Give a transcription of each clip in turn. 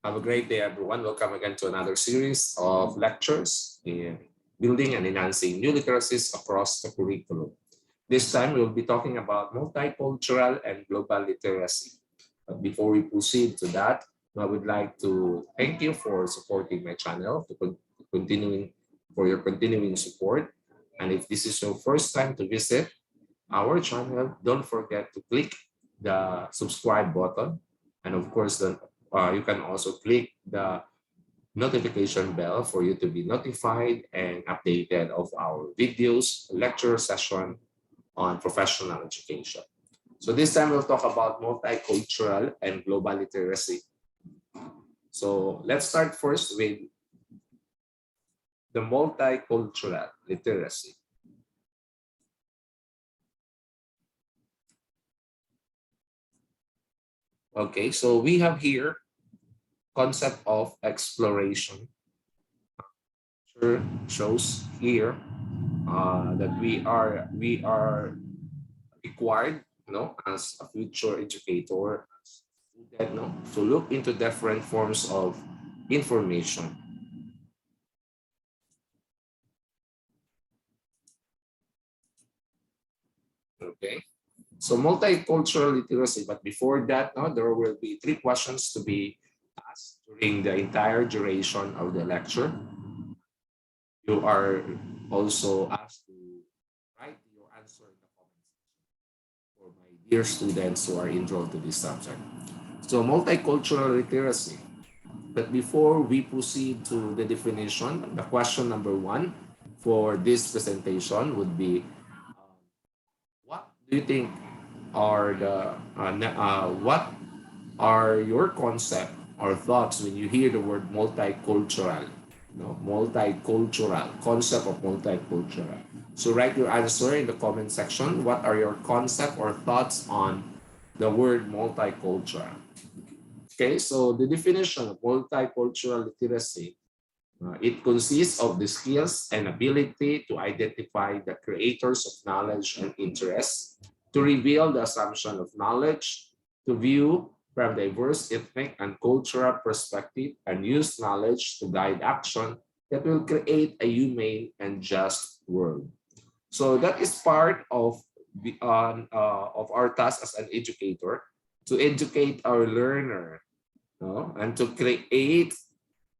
Have a great day, everyone. Welcome again to another series of lectures in building and enhancing new literacies across the curriculum. This time, we'll be talking about multicultural and global literacy. But before we proceed to that, I would like to thank you for supporting my channel, for your continuing support. And if this is your first time to visit our channel, don't forget to click the subscribe button. And of course, you can also click the notification bell for you to be notified and updated of our videos, lecture session on professional education. So this time we'll talk about multicultural and global literacy. So let's start first with the multicultural literacy. Okay, so we have here concept of exploration. Shows here that we are required, as a future educator, to look into different forms of information. Okay. So multicultural literacy, but before that, there will be 3 questions to be asked during the entire duration of the lecture. You are also asked to write your answer in the comments for my dear students who are enrolled to this subject. So multicultural literacy. But before we proceed to the definition, the question number 1 for this presentation would be, what do you think are what are your concept or thoughts when you hear the word multicultural? Multicultural, concept of multicultural. So write your answer in the comment section. What are your concept or thoughts on the word multicultural? Okay, so the definition of multicultural literacy, it consists of the skills and ability to identify the creators of knowledge and interests, to reveal the assumption of knowledge, to view from diverse ethnic and cultural perspective, and use knowledge to guide action that will create a humane and just world. So that is part of our task as an educator, to educate our learner, and to create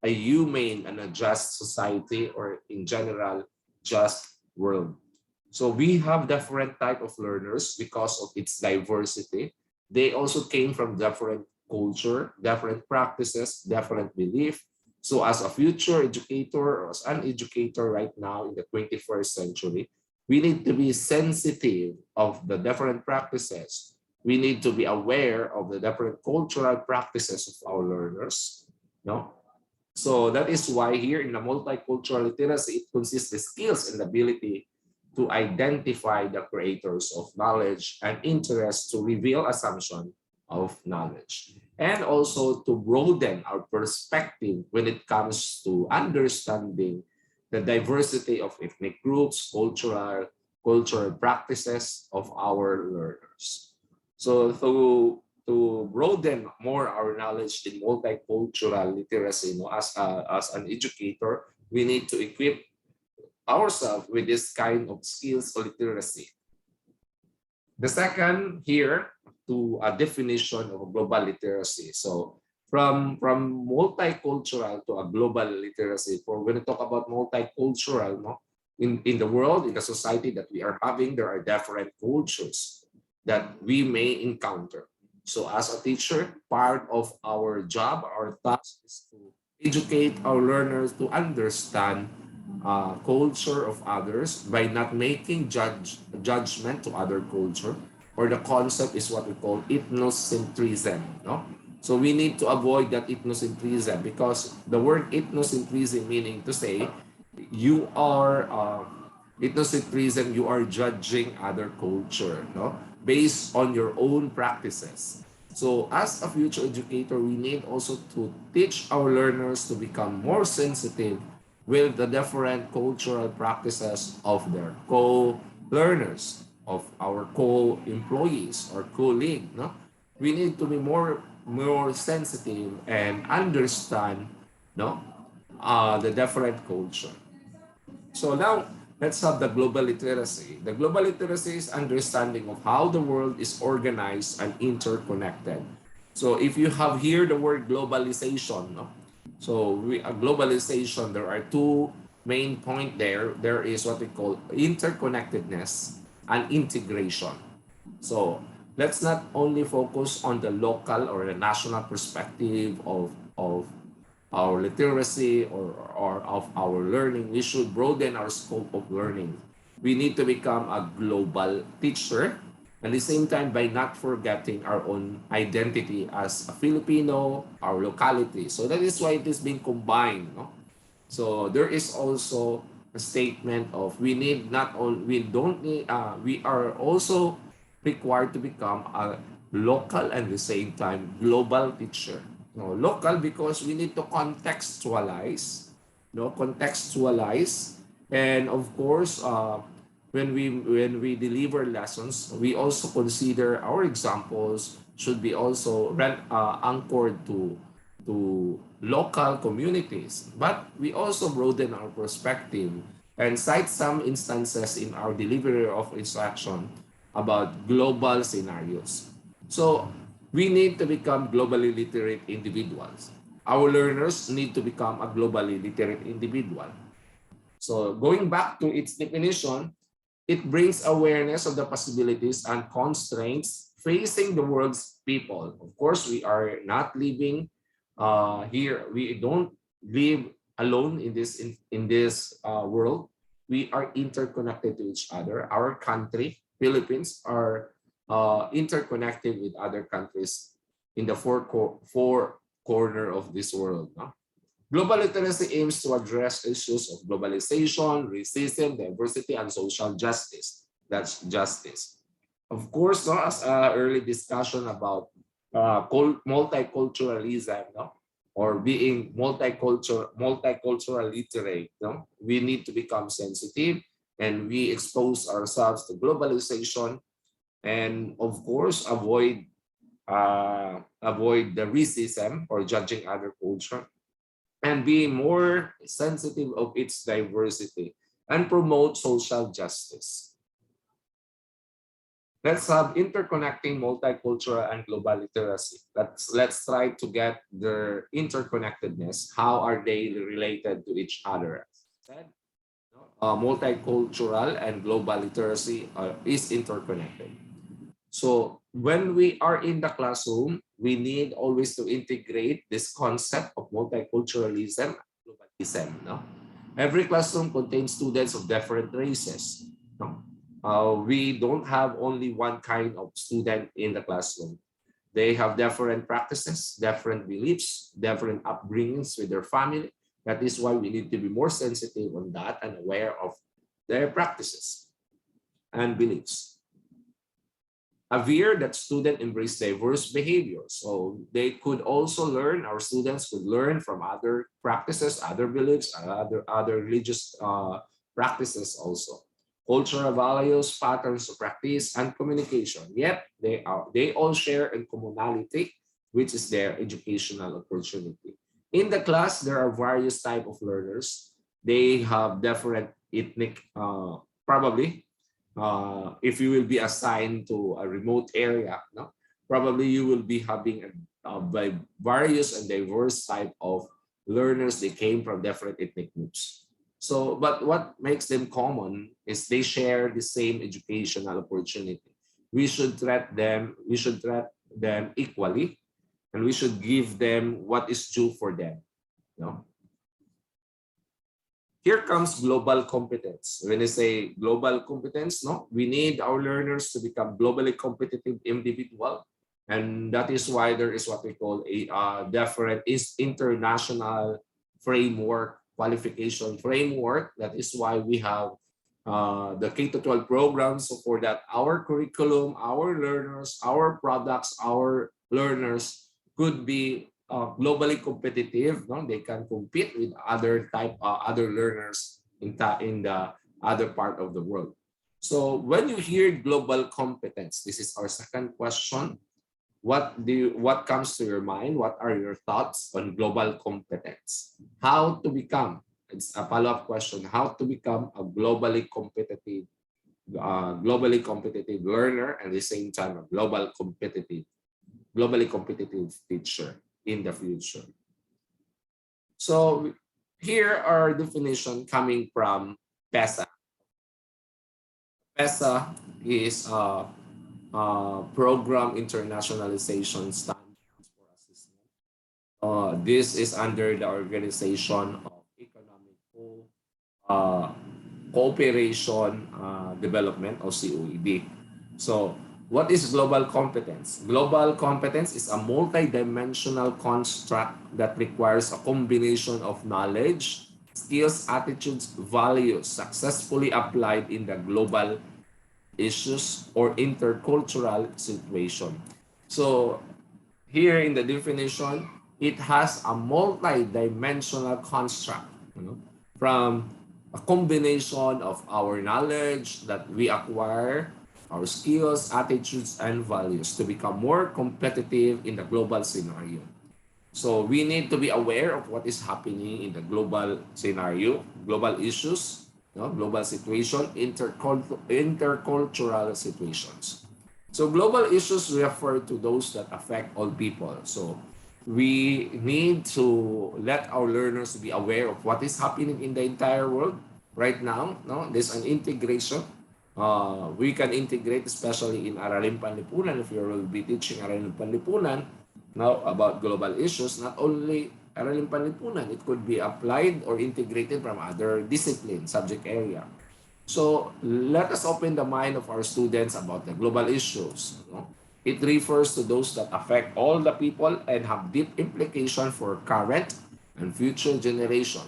a humane and a just society, or in general, just world. So we have different type of learners because of its diversity. They also came from different culture, different practices, different belief. So as a future educator or as an educator right now in the 21st century, we need to be sensitive of the different practices. We need to be aware of the different cultural practices of our learners. So that is why here in the multicultural literacy, it consists the skills and ability to identify the creators of knowledge and interest, to reveal assumption of knowledge, and also to broaden our perspective when it comes to understanding the diversity of ethnic groups, cultural practices of our learners. So to broaden more our knowledge in multicultural literacy, as an educator, we need to equip ourselves with this kind of skills or literacy. The second here, to a definition of global literacy. So from multicultural to a global literacy, for when we talk about multicultural, in the world, in the society that we are having, there are different cultures that we may encounter. So as a teacher, part of our job, our task is to educate our learners to understand culture of others by not making judgment to other culture, or the concept is what we call ethnocentrism. So we need to avoid that ethnocentrism, because the word ethnocentrism meaning to say you are ethnocentrism, you are judging other culture, based on your own practices. So as a future educator, we need also to teach our learners to become more sensitive with the different cultural practices of their co-learners, of our co-employees or colleagues. We need to be more more sensitive and understand, no, the different culture. So now let's have the global literacy. The global literacy is understanding of how the world is organized and interconnected. So if you have here the word globalization, no? So globalization, there are two main point there. There is what we call interconnectedness and integration. So let's not only focus on the local or the national perspective of our literacy or of our learning. We should broaden our scope of learning. We need to become a global teacher at the same time by not forgetting our own identity as a Filipino, our locality. So that is why it is being combined. No? So there is also a statement of we need not only we don't need we are also required to become a local and at the same time global teacher. No, local because we need to contextualize, no, contextualize, and of course, when we deliver lessons, we also consider our examples should be also anchored to local communities. But we also broaden our perspective and cite some instances in our delivery of instruction about global scenarios. So we need to become globally literate individuals. Our learners need to become a globally literate individual. So going back to its definition, it brings awareness of the possibilities and constraints facing the world's people. Of course, we are not living here. We don't live alone in this world. We are interconnected to each other. Our country, Philippines, are interconnected with other countries in the four corner of this world. No? Global literacy aims to address issues of globalization, racism, diversity, and social justice. That's justice. Of course, no, as early discussion about multiculturalism, no, or being multicultural literate, no, we need to become sensitive and we expose ourselves to globalization and of course avoid the racism or judging other culture and be more sensitive of its diversity and promote social justice. Let's have interconnecting multicultural and global literacy. Let's try to get their interconnectedness. How are they related to each other? Multicultural and global literacy is interconnected. So when we are in the classroom, we need always to integrate this concept of multiculturalism and globalism. No? Every classroom contains students of different races. No? We don't have only one kind of student in the classroom. They have different practices, different beliefs, different upbringings with their family. That is why we need to be more sensitive on that and aware of their practices and beliefs. Aware that students embrace diverse behaviors. So they could also learn, our students could learn from other practices, other beliefs, other religious practices also. Cultural values, patterns of practice, and communication. Yet they all share a commonality, which is their educational opportunity. In the class, there are various types of learners. They have different ethnic, probably, if you will be assigned to a remote area, no? Probably you will be having by various and diverse type of learners. They came from different ethnic groups. So, but what makes them common is they share the same educational opportunity. We should treat them equally, and we should give them what is due for them. No? Here comes global competence. When I say global competence, no, we need our learners to become globally competitive individual. And that is why there is what we call a different international framework, qualification framework. That is why we have the K-12 programs. So for that, our curriculum, our learners, our products, our learners could be globally competitive. No? They can compete with other learners in the other part of the world. So when you hear global competence, this is our second question. what comes to your mind? What are your thoughts on global competence? How to become, it's a follow-up question, how to become a globally competitive learner, and at the same time a globally competitive teacher in the future. So here are definition coming from PESA. PESA is program internationalization standards for assessment. This is under the Organization of Economic Cooperation Development, or COED. So what is global competence? Global competence is a multidimensional construct that requires a combination of knowledge, skills, attitudes, values successfully applied in the global issues or intercultural situation. So here in the definition, it has a multi-dimensional construct, from a combination of our knowledge that we acquire, our skills, attitudes, and values to become more competitive in the global scenario. So we need to be aware of what is happening in the global scenario, global issues, global situation, intercultural situations. So global issues refer to those that affect all people. So we need to let our learners be aware of what is happening in the entire world right now. There's an integration. We can integrate, especially in Araling Panlipunan, if you will be teaching Araling Panlipunan now about global issues, not only Araling Panlipunan, it could be applied or integrated from other disciplines, subject area. So let us open the mind of our students about the global issues. It refers to those that affect all the people and have deep implication for current and future generation.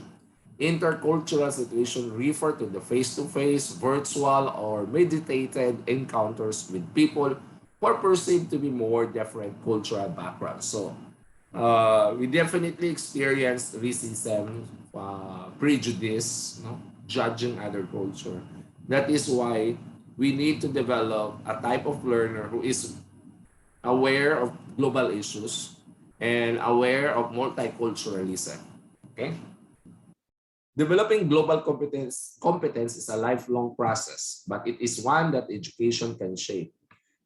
Intercultural situations refer to the face-to-face, virtual, or meditated encounters with people who are perceived to be more different cultural backgrounds. So we definitely experienced racism, prejudice, judging other culture. That is why we need to develop a type of learner who is aware of global issues and aware of multiculturalism. Okay? Developing global competence is a lifelong process, but it is one that education can shape.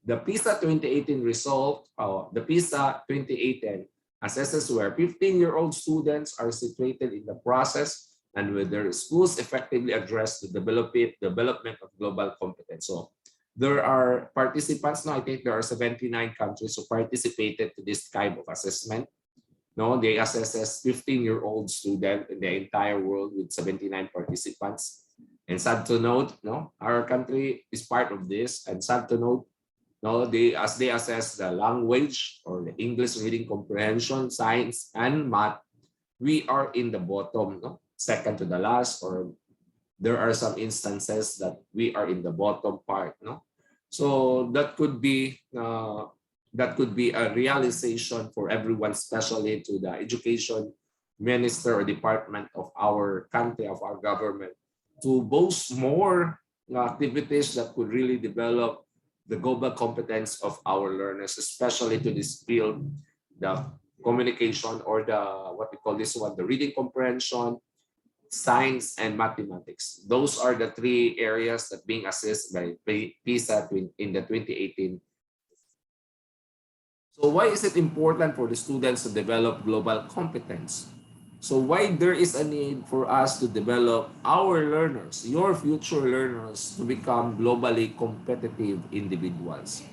The PISA 2018 result, the PISA 2018 assesses where 15-year-old students are situated in the process and whether schools effectively address the development of global competence. So there are participants now. I think there are 79 countries who participated to this kind of assessment. They assess 15-year-old student in the entire world with 79 participants. And sad to note, our country is part of this. And sad to note, as they assess the language or the English reading comprehension, science, and math, we are in the bottom, second to the last, or there are some instances that we are in the bottom part. So that could be a realization for everyone, especially to the education minister or department of our country, of our government, to boast more activities that could really develop the global competence of our learners, especially to this field, the communication, or the what we call this one, the reading comprehension, science, and mathematics. Those are the three areas that being assessed by PISA in the 2018. So why is it important for the students to develop global competence? So why there is a need for us to develop our learners, your future learners, to become globally competitive individuals?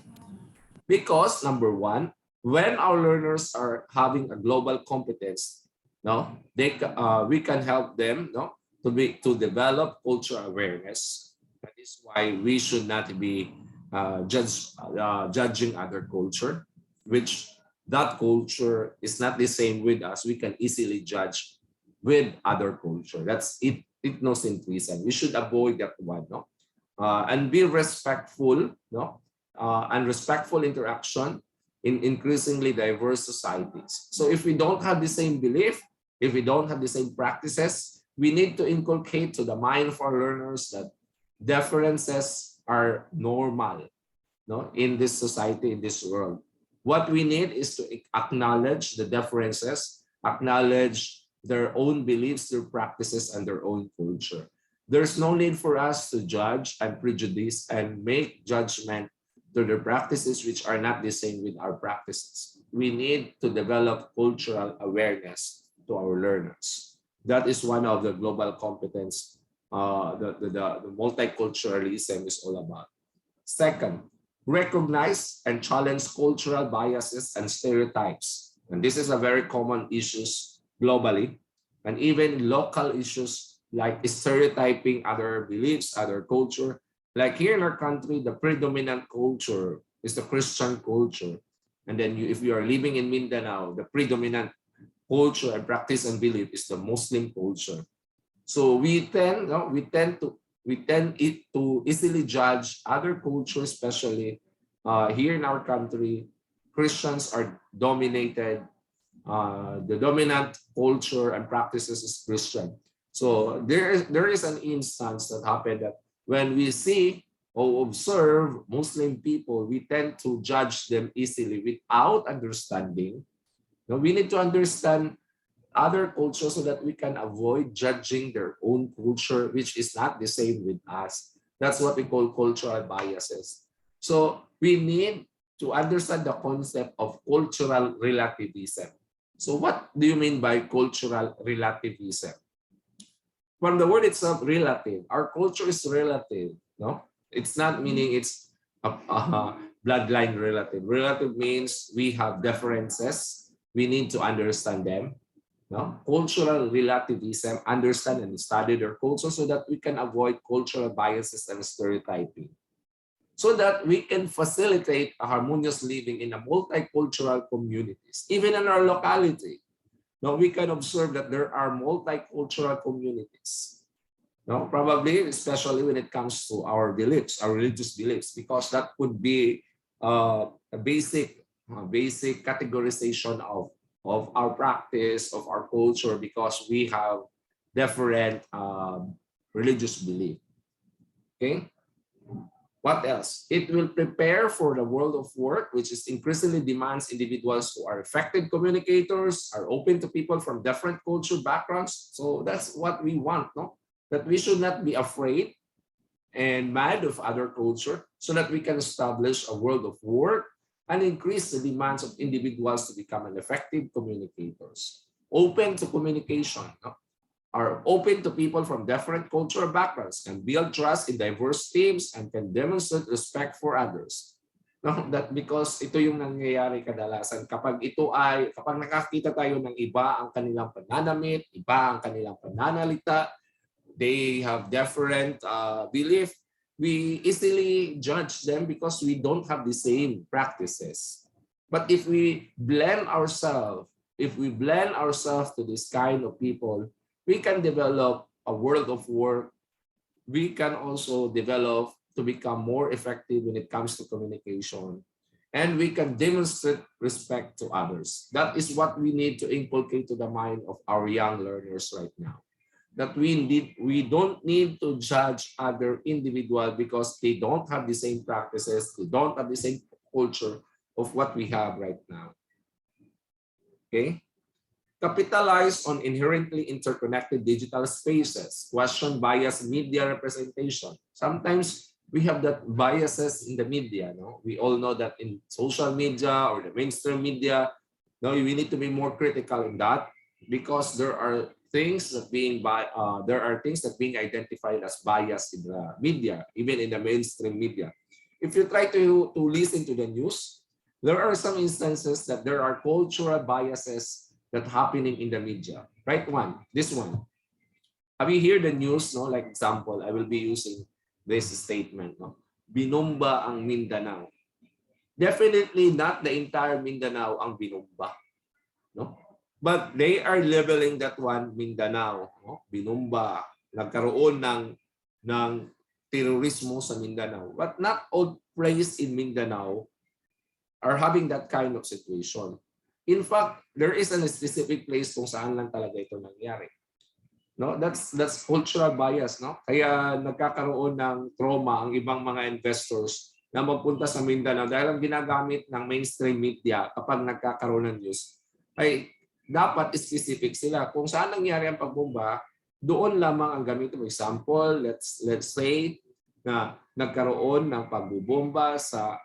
Because number one, when our learners are having a global competence, we can help them to develop cultural awareness. That is why we should not be judging other culture, which that culture is not the same with us. We can easily judge with other culture. That's it. Ethnocentrism. We should avoid that one, and be respectful, and respectful interaction in increasingly diverse societies. So if we don't have the same belief, if we don't have the same practices, we need to inculcate to the mind of our learners that differences are normal, in this society, in this world. What we need is to acknowledge the differences, acknowledge their own beliefs, their practices, and their own culture. There's no need for us to judge and prejudice and make judgment to their practices which are not the same with our practices. We need to develop cultural awareness to our learners. That is one of the global competence the multiculturalism is all about. Second, recognize and challenge cultural biases and stereotypes. And this is a very common issue globally, and even local issues like stereotyping other beliefs, other culture. Like here in our country, the predominant culture is the Christian culture. And then if you are living in Mindanao, the predominant culture and practice and belief is the Muslim culture. So we tend to easily judge other cultures, especially here in our country. Christians are dominated. The dominant culture and practices is Christian. So there is an instance that happened that when we see or observe Muslim people, we tend to judge them easily without understanding. Now, we need to understand other cultures so that we can avoid judging their own culture, which is not the same with us. That's what we call cultural biases. So we need to understand the concept of cultural relativism. So what do you mean by cultural relativism? From the word itself, relative. Our culture is relative. No, it's not meaning it's a bloodline relative. Relative means we have differences. We need to understand them. No? Cultural relativism, understand and study their culture so that we can avoid cultural biases and stereotyping. So that we can facilitate a harmonious living in a multicultural communities, even in our locality. Now we can observe that there are multicultural communities. No, probably, especially when it comes to our beliefs, our religious beliefs, because that could be a basic categorization of our practice, of our culture, because we have different religious belief. Okay. What else? It will prepare for the world of work, which is increasingly demands individuals who are effective communicators, are open to people from different cultural backgrounds. So that's what we want, no? That we should not be afraid and mad of other culture so that we can establish a world of work and increase the demands of individuals to become an effective communicators. Open to communication, no? Are open to people from different cultural backgrounds, can build trust in diverse teams, and can demonstrate respect for others. No, that because ito yung nangyayari kadalasan kapag nakakita tayo ng iba ang kanilang pananamit, iba ang kanilang pananalita, they have different belief, we easily judge them because we don't have the same practices. But if we blend ourselves to this kind of people, we can develop a world of work. We can also develop to become more effective when it comes to communication. And we can demonstrate respect to others. That is what we need to inculcate to the mind of our young learners right now. That we don't need to judge other individuals because they don't have the same practices, they don't have the same culture of what we have right now. Okay? Capitalize on inherently interconnected digital spaces. Question bias media representation. Sometimes we have that biases in the media. No? We all know that in social media or the mainstream media, no, we need to be more critical in that because there are things that being identified as bias in the media, even in the mainstream media. If you try to listen to the news, there are some instances that there are cultural biases that happening in the media. Right one, this one. Have you heard the news? No, like example, I will be using this statement. No, binomba ang Mindanao. Definitely not the entire Mindanao ang binomba. No, but they are labeling that one Mindanao. No, binomba. Nagkaroon ng terorismo sa Mindanao. But not all places in Mindanao are having that kind of situation. In fact, there is a specific place kung saan lang talaga ito nangyari. No, that's cultural bias, no? Kaya nagkakaroon ng trauma ang ibang mga investors na magpunta sa Mindanao dahil ang ginagamit ng mainstream media kapag nagkakaroon ng news ay dapat specific sila. Kung saan nangyari ang pagbomba, doon lamang ang gamitin. For example, let's say na nagkaroon ng pagbubomba sa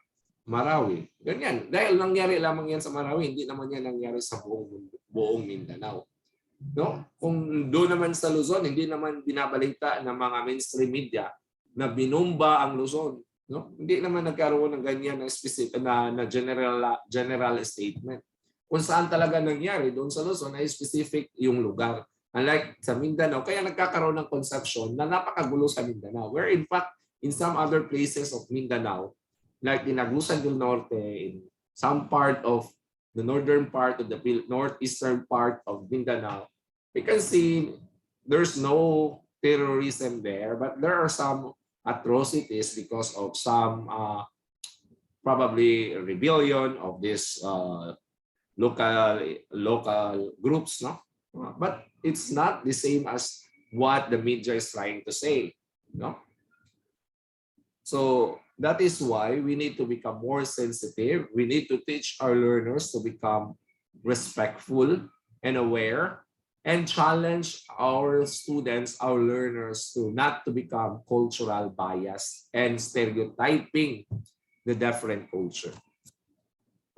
Marawi. Ganyan. Dahil nangyari lamang yan sa Marawi, hindi naman yan nangyari sa buong Mindanao. No? Kung doon naman sa Luzon, hindi naman binabalita ng mga mainstream media na binomba ang Luzon. No? Hindi naman nagkaroon ng ganyan na specific na general statement. Kung saan talaga nangyari doon sa Luzon ay specific yung lugar. Unlike sa Mindanao, kaya nagkakaroon ng conception na napakagulo sa Mindanao. Where in fact, in some other places of Mindanao, like in Agusan del Norte, in some part of the northern part of the northeastern part of Mindanao, we can see there's no terrorism there, but there are some atrocities because of some probably rebellion of this local groups, no? But it's not the same as what the media is trying to say, no? So that is why we need to become more sensitive. We need to teach our learners to become respectful and aware, and challenge our students, our learners, to not to become cultural bias and stereotyping the different culture.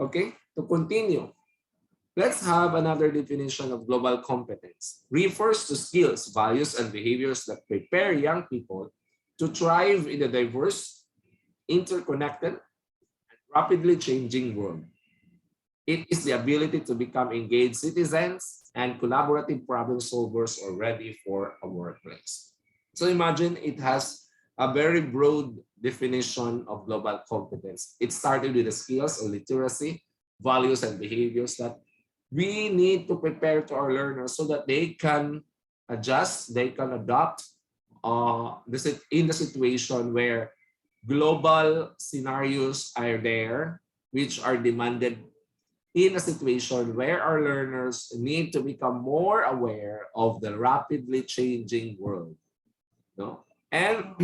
Okay, to continue, let's have another definition of global competence. Refers to skills, values, and behaviors that prepare young people to thrive in a diverse, interconnected, and rapidly changing world. It is the ability to become engaged citizens and collaborative problem solvers or ready for a workplace. So imagine it has a very broad definition of global competence. It started with the skills of literacy, values, and behaviors that we need to prepare to our learners so that they can adjust, they can adopt in the situation where global scenarios are there, which are demanded in a situation where our learners need to become more aware of the rapidly changing world, no? And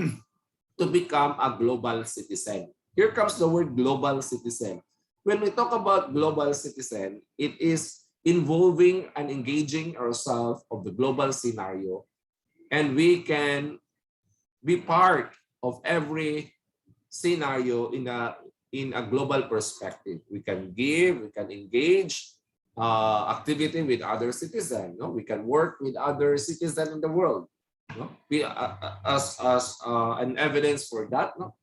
to become a global citizen. Here comes the word global citizen. When we talk about global citizen, it is involving and engaging ourselves of the global scenario, and we can be part of every scenario in a global perspective. We can give, we can engage activity with other citizens. No? We can work with other citizens in the world. No? We, as an evidence for that, no?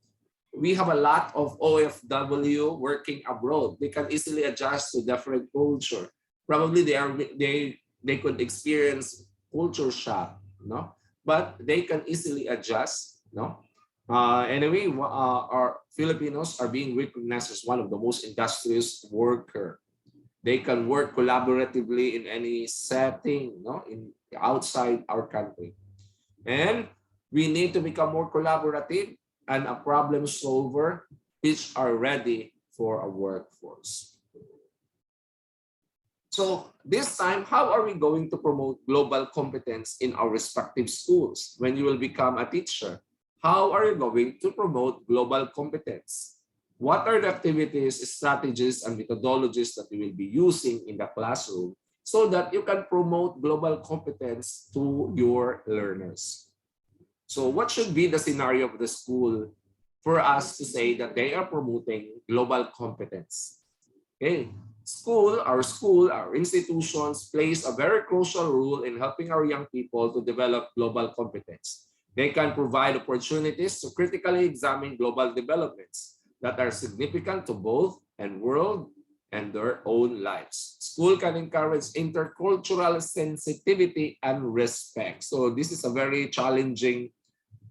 We have a lot of OFW working abroad. They can easily adjust to different culture. Probably they could experience culture shock, no? But they can easily adjust, no? Anyway, our Filipinos are being recognized as one of the most industrious worker. They can work collaboratively in any setting, no, in outside our country. And we need to become more collaborative and a problem solver, which are ready for a workforce. So this time, how are we going to promote global competence in our respective schools? When you will become a teacher, how are you going to promote global competence? What are the activities, strategies, and methodologies that you will be using in the classroom so that you can promote global competence to your learners? So what should be the scenario of the school for us to say that they are promoting global competence? Okay. Our institutions plays a very crucial role in helping our young people to develop global competence. They can provide opportunities to critically examine global developments that are significant to both and world and their own lives. School can encourage intercultural sensitivity and respect. So this is a very challenging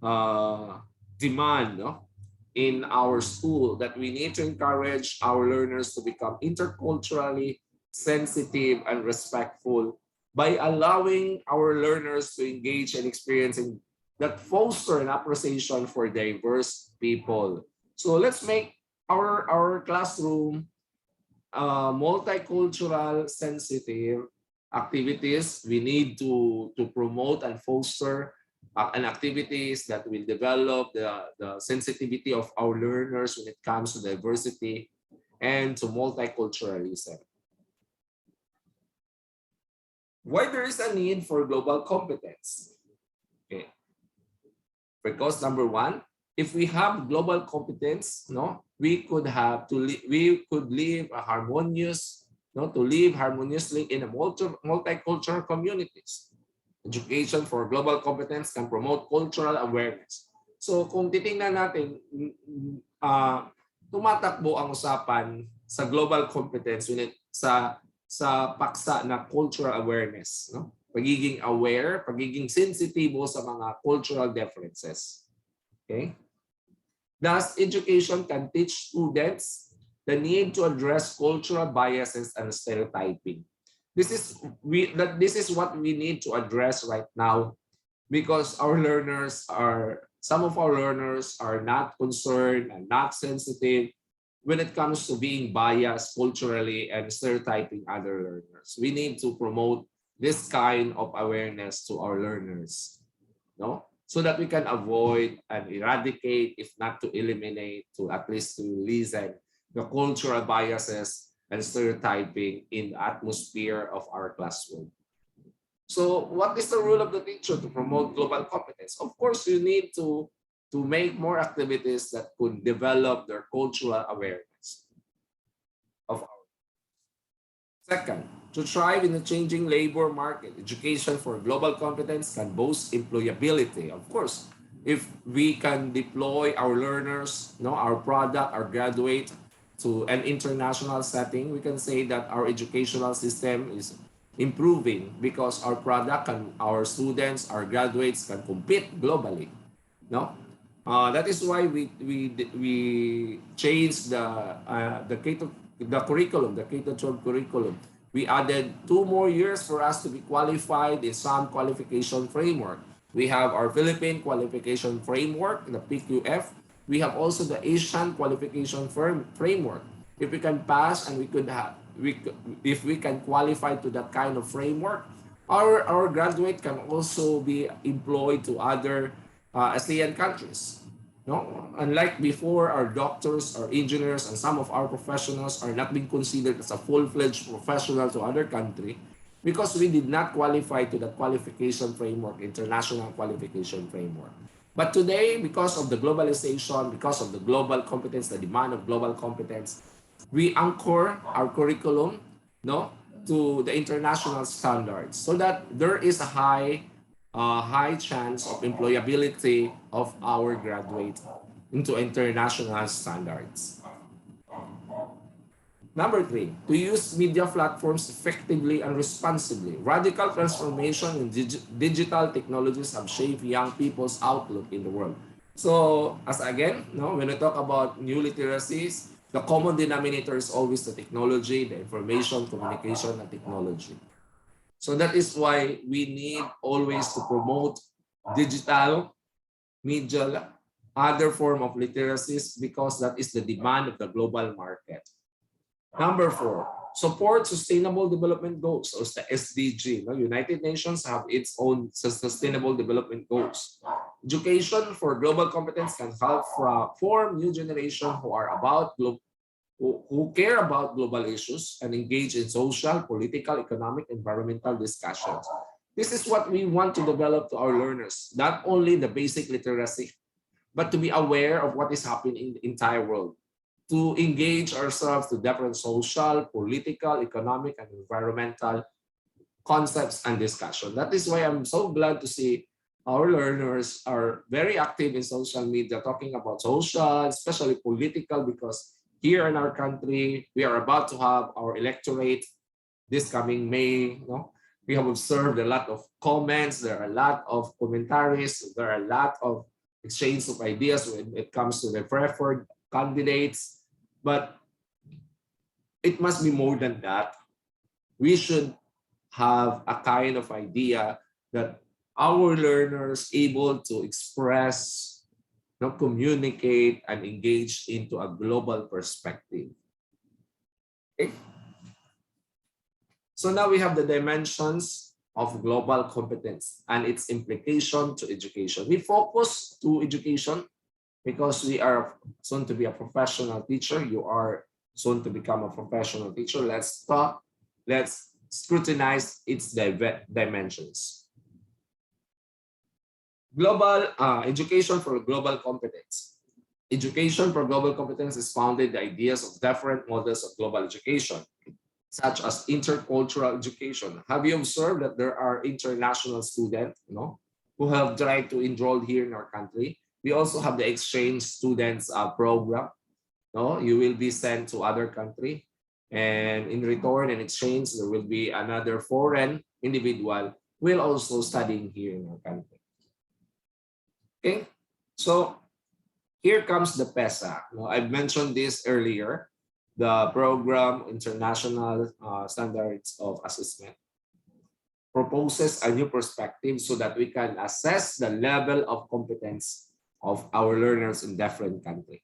demand, no? In our school, that we need to encourage our learners to become interculturally sensitive and respectful by allowing our learners to engage in experiencing that foster an appreciation for diverse people. So let's make our classroom multicultural sensitive activities. We need to promote and foster and activities that will develop the sensitivity of our learners when it comes to diversity and to multiculturalism. Why there is a need for global competence? Okay. Because number one, if we have global competence, no, we could live a harmonious, no, to live harmoniously in a multicultural communities. Education for global competence can promote cultural awareness. So kung titingnan natin, tumatakbo ang usapan sa global competence sa paksa na cultural awareness, no? Pagiging aware, pagiging sensitibo sa mga cultural differences. Okay? Thus, education can teach students the need to address cultural biases and stereotyping. This is what we need to address right now, because some of our learners are not concerned and not sensitive when it comes to being biased culturally and stereotyping other learners. We need to promote this kind of awareness to our learners, no? So that we can avoid and eradicate, if not to eliminate, to at least to lessen the cultural biases and stereotyping in the atmosphere of our classroom. So what is the role of the teacher to promote global competence? Of course, you need to make more activities that could develop their cultural awareness of our. Second, to thrive in the changing labor market, education for global competence can boost employability. Of course, if we can deploy our learners, our product, our graduate to an international setting, we can say that our educational system is improving because our product and our students, our graduates can compete globally. No, that is why we changed the curriculum, the K-12 curriculum. We added 2 more years for us to be qualified in some qualification framework. We have our Philippine qualification framework, the PQF. We have also the Asian qualification framework. If we can pass and if we can qualify to that kind of framework, our graduate can also be employed to other ASEAN countries. No, unlike before, our doctors, our engineers, and some of our professionals are not being considered as a full-fledged professional to other country because we did not qualify to the qualification framework, international qualification framework. But today, because of the globalization, because of the global competence, the demand of global competence, we anchor our curriculum, to the international standards, so that there is a high chance of employability of our graduates into international standards. Number 3, to use media platforms effectively and responsibly. Radical transformation in digital technologies have shaped young people's outlook in the world. So, as again, when we talk about new literacies, the common denominator is always the technology, the information, communication, and technology. So that is why we need always to promote digital, media, other form of literacies, because that is the demand of the global market. Number 4, support sustainable development goals, or the SDG. United Nations have its own sustainable development goals. Education for global competence can help form new generation who care about global issues and engage in social, political, economic, environmental discussions. This is what we want to develop to our learners, not only the basic literacy, but to be aware of what is happening in the entire world, to engage ourselves to different social, political, economic, and environmental concepts and discussion. That is why I'm so glad to see our learners are very active in social media, talking about social, especially political, because here in our country, we are about to have our electorate this coming May. We have observed a lot of comments. There are a lot of commentaries. There are a lot of exchange of ideas when it comes to the preferred candidates. But it must be more than that. We should have a kind of idea that our learners able to express, communicate, and engage into a global perspective. Okay. So now we have the dimensions of global competence and its implication to education. We focus to education because we are soon to be a professional teacher. You are soon to become a professional teacher. Let's talk, let's scrutinize its dimensions. Global education for global competence. Education for global competence is founded the ideas of different models of global education, such as intercultural education. Have you observed that there are international students, who have tried to enroll here in our country? We also have the exchange students program. No, you will be sent to other country, and in return and exchange, there will be another foreign individual will also studying here in our country. Okay, so here comes the PESA. I've mentioned this earlier, the Program International Standards of Assessment proposes a new perspective so that we can assess the level of competence of our learners in different countries.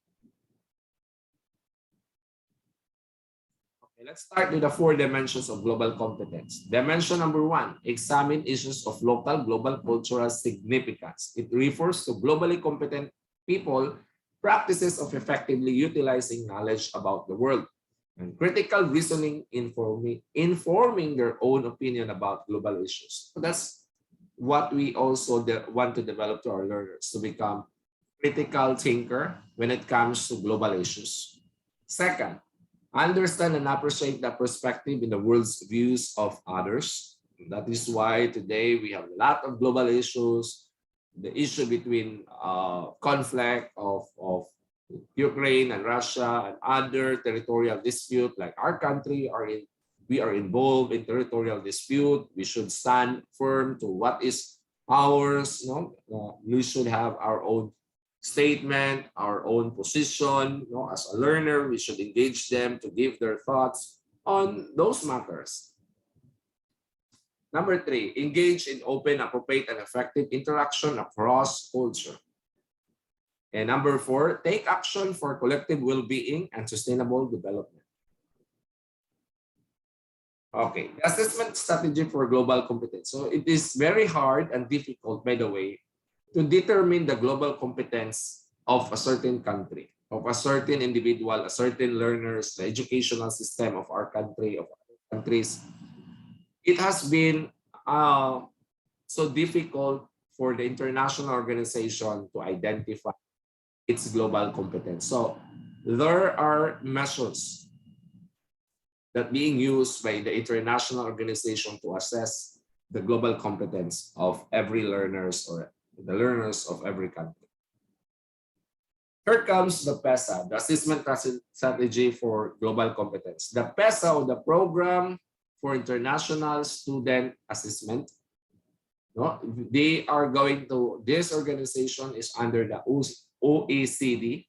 Okay, let's start with the 4 dimensions of global competence. Dimension number 1, examine issues of local global cultural significance. It refers to globally competent people practices of effectively utilizing knowledge about the world, and critical reasoning informing their own opinion about global issues. So that's what we also want to develop to our learners, to become critical thinker when it comes to global issues. Second, understand and appreciate the perspective in the world's views of others. That is why today we have a lot of global issues. The issue between conflict of Ukraine and Russia and other territorial dispute, like our country we are involved in territorial dispute. We should stand firm to what is ours. We should have our own statement, our own position. As a learner, we should engage them to give their thoughts on those matters. Number 3, engage in open, appropriate, and effective interaction across culture. And number 4, take action for collective well-being and sustainable development. Okay, the assessment strategy for global competence. So it is very hard and difficult, by the way, to determine the global competence of a certain country, of a certain individual, a certain learners, the educational system of our country, of other countries. It has been so difficult for the international organization to identify its global competence. So there are measures that being used by the international organization to assess the global competence of every learners or the learners of every country. Here comes the PESA, the Assessment Strategy for Global Competence. The PESA, or the Program for International Student Assessment, they are going to, this organization is under the OECD,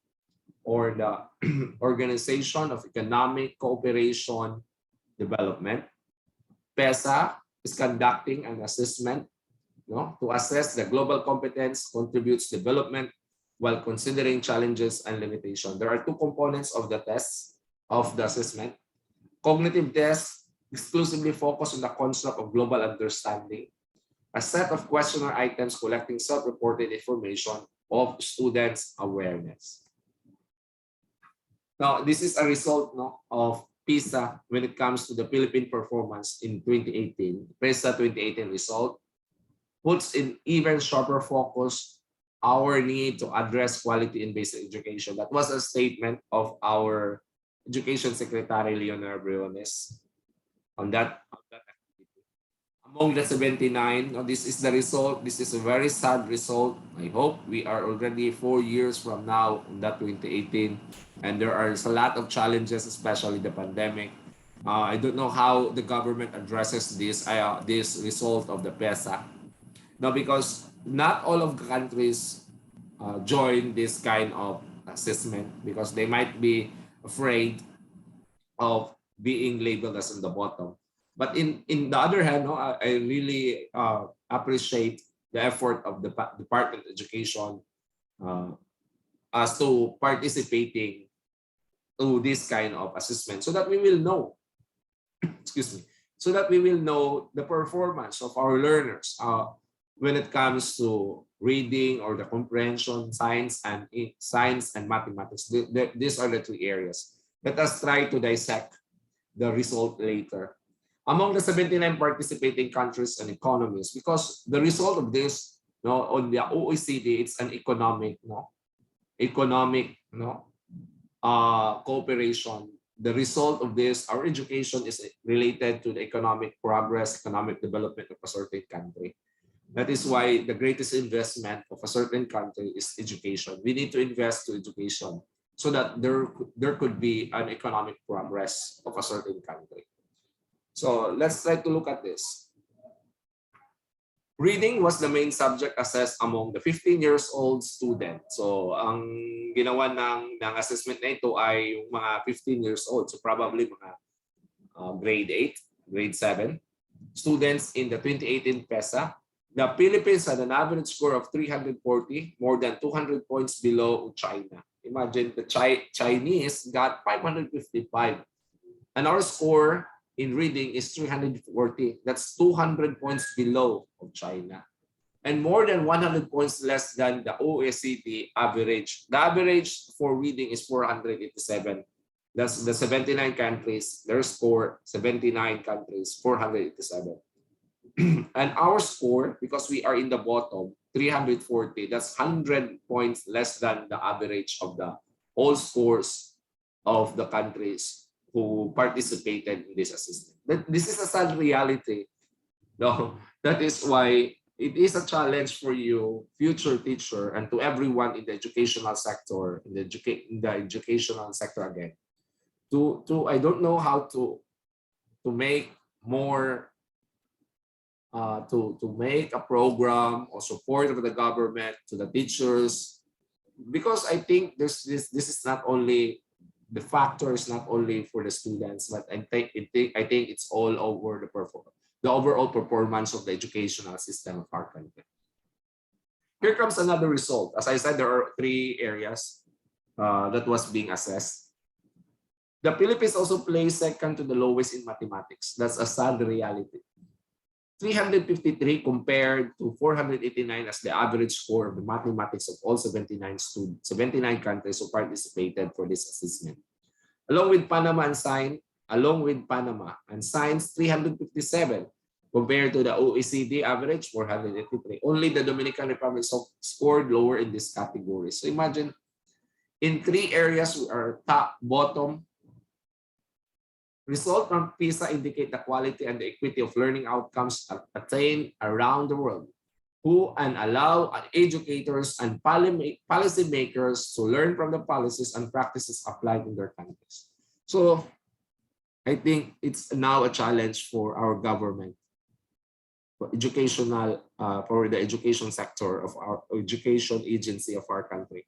or the Organization of Economic Cooperation Development. PESA is conducting an assessment to assess the global competence, contributes development while considering challenges and limitations. There are 2 components of the tests of the assessment. Cognitive tests exclusively focus on the concept of global understanding. A set of questionnaire items collecting self-reported information of students' awareness. Now, this is a result of PISA when it comes to the Philippine performance in 2018. PISA 2018 result puts in even sharper focus our need to address quality in basic education. That was a statement of our Education Secretary, Leonor Briones, on that activity. Among the 79, this is the result. This is a very sad result. I hope we are already 4 years from now on that 2018. And there are a lot of challenges, especially the pandemic. I don't know how the government addresses this result of the PESA. Now, because not all of the countries join this kind of assessment because they might be afraid of being labeled as on the bottom. But in the other hand, I really appreciate the effort of the Department of Education as to participating to this kind of assessment so that we will know, excuse me, so that we will know the performance of our learners when it comes to reading or the comprehension, science and mathematics. These are the three areas. Let us try to dissect the result later. Among the 79 participating countries and economies, because the result of this, on the OECD, it's an economic, cooperation. The result of this, our education is related to the economic progress, economic development of a certain country. That is why the greatest investment of a certain country is education. We need to invest to education so that there could be an economic progress of a certain country. So let's try to look at this. Reading was the main subject assessed among the 15-years-old student. So ang ginawa ng assessment na ito ay yung mga 15 years old. So probably mga grade 8, grade 7 students in the 2018 PESA. The Philippines had an average score of 340, more than 200 points below China. Imagine the Chinese got 555. And our score in reading is 340. That's 200 points below of China. And more than 100 points less than the OECD average. The average for reading is 487. That's the 79 countries, their score, 79 countries, 487. And our score, because we are in the bottom, 340, that's 100 points less than the average of the all scores of the countries who participated in this assessment. This is a sad reality. No, that is why it is a challenge for you, future teacher, and to everyone in the educational sector, in the educational sector again. I don't know how to make more, to make a program or support of the government to the teachers, because I think this is not only the factor is not only for the students, but I think it's all over the overall performance of the educational system of our country. Here comes another result. As I said, there are three areas that was being assessed. The Philippines also placed second to the lowest in mathematics. That's a sad reality. 353 compared to 489 as the average score of the mathematics of all 79 countries who participated for this assessment. Along with Panama and Science, 357 compared to the OECD average, 483. Only the Dominican Republic scored lower in this category. So imagine, in three areas we are bottom. Results from PISA indicate the quality and the equity of learning outcomes attained around the world, who allow educators and policymakers to learn from the policies and practices applied in their countries. So I think it's now a challenge for our government, for the education sector of our education agency of our country.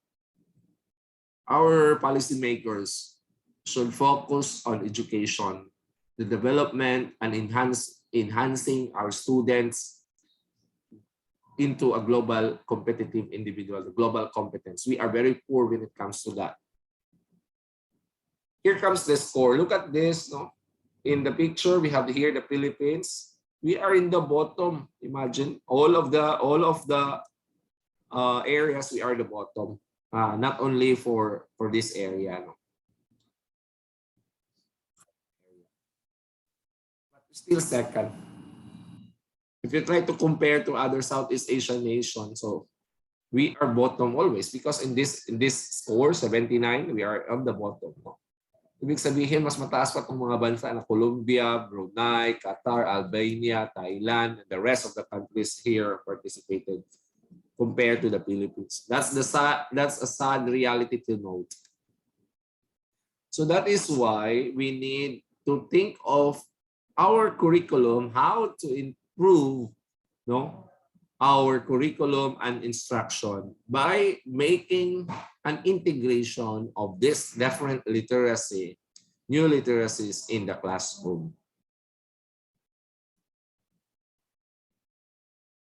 Our policymakers should focus on education, the development and enhancing our students into a global competitive individual, the global competence. We are very poor when it comes to that. Here comes the score. Look at this. In the picture, we have here the Philippines. We are in the bottom. Imagine all of the areas we are the bottom. Not only for this area. Still second. If you try to compare to other Southeast Asian nations, so we are bottom always, because in this score 79, we are on the bottom. Ibig sabihin, mas mataas pa itong mga bansa na Colombia, Brunei, Qatar, Albania, Thailand, and the rest of the countries here participated compared to the Philippines. That's a sad reality to note. So that is why we need to think of our curriculum, how to improve our curriculum and instruction by making an integration of this different new literacies in the classroom.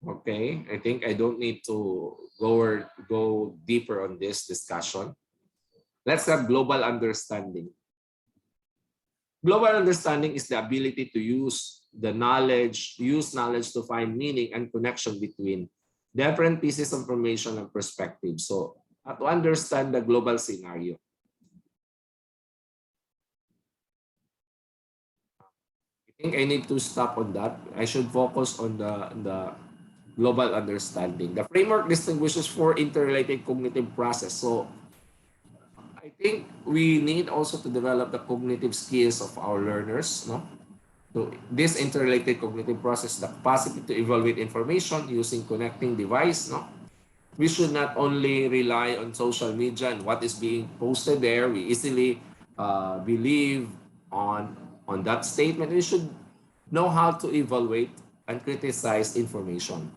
Okay, I think I don't need to go deeper on this discussion. Let's have global understanding. Global understanding is the ability to use the knowledge, use knowledge to find meaning and connection between different pieces of information and perspective. So to understand the global scenario. I think I need to stop on that. I should focus on the global understanding. The framework distinguishes four interrelated cognitive process. So I think we need also to develop the cognitive skills of our learners, no? So this interrelated cognitive process, the capacity to evaluate information using connecting device, no? We should not only rely on social media and what is being posted there. We easily believe on that statement. We should know how to evaluate and criticize information.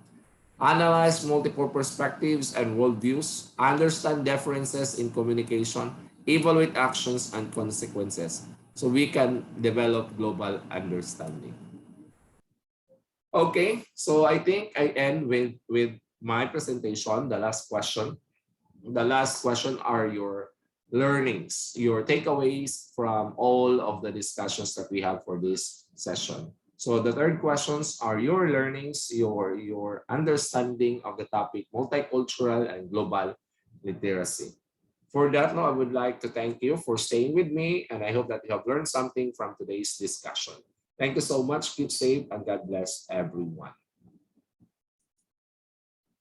Analyze multiple perspectives and worldviews, understand differences in communication, evaluate actions and consequences so we can develop global understanding. Okay, so I think I end with my presentation, the last question. The last question are your learnings, your takeaways from all of the discussions that we have for this session. So the third questions are your learnings, your understanding of the topic multicultural and global literacy. For that, now I would like to thank you for staying with me, and I hope that you have learned something from today's discussion. Thank you so much. Keep safe and God bless everyone.